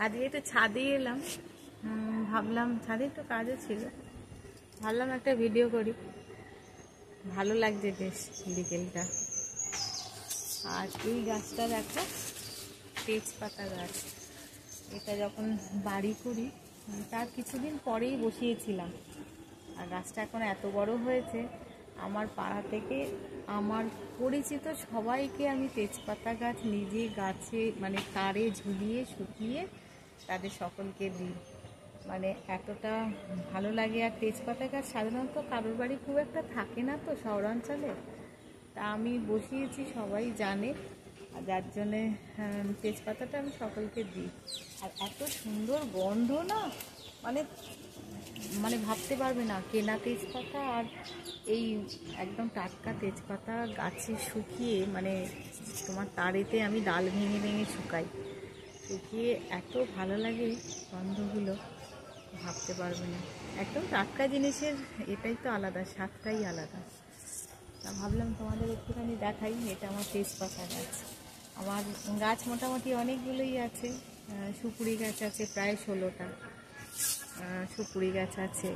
আজকে একটু ছাদে এলাম, ভাবলাম ছাদে একটু কাজও ছিল, ভাবলাম একটা ভিডিও করি। ভালো লাগছে বেশ বিকেলটা। আর এই গাছটা দেখো, তেজপাতা গাছ। এটা যখন বাড়ি করি তার কিছুদিন পরেই বসিয়েছিলাম, আর গাছটা এখন এত বড় হয়েছে। আমার পাড়া থেকে আমার পরিচিত সবাইকে আমি তেজপাতা গাছ নিজে গাছে মানে তারে ঝুলিয়ে শুকিয়ে তাদের সকলকে দিই। মানে এতটা ভালো লাগে। আর তেজপাতা গাছ সাধারণত কারোর বাড়ি খুব একটা থাকে না তো শহরাঞ্চলে, তা আমি বসিয়েছি, সবাই জানে, আর যার জন্যে তেজপাতাটা আমি সকলকে দিই। আর এত সুন্দর গন্ধ না, মানে মানে ভাবতে পারবে না কেনা তেজপাতা আর এই একদম টাটকা তেজপাতা গাছে শুকিয়ে, মানে তোমার তারেতে আমি ডাল ভেঙে ভেঙে শুকাই, শুকিয়ে এত ভালো লাগে গন্ধগুলো, ভাবতে পারবে না। একদম টাটকা জিনিসের এটাই তো আলাদা, স্বাদটাই আলাদা। তা ভাবলাম তোমাদের একটুখানি দেখাই। এটা আমার তেজপাতা গাছ। আমার গাছ মোটামুটি অনেকগুলোই আছে। সুপুরি গাছ আছে প্রায় 16টা, সুপুরি গাছ আছে।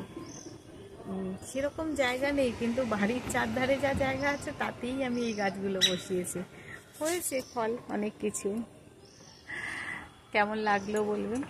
সেরকম জায়গা নেই, কিন্তু বাড়ির চারধারে যা জায়গা আছে তাতেই আমি এই গাছগুলো বসিয়েছি। হয়েছে ফল অনেক কিছু। কেমন লাগলো বলবেন।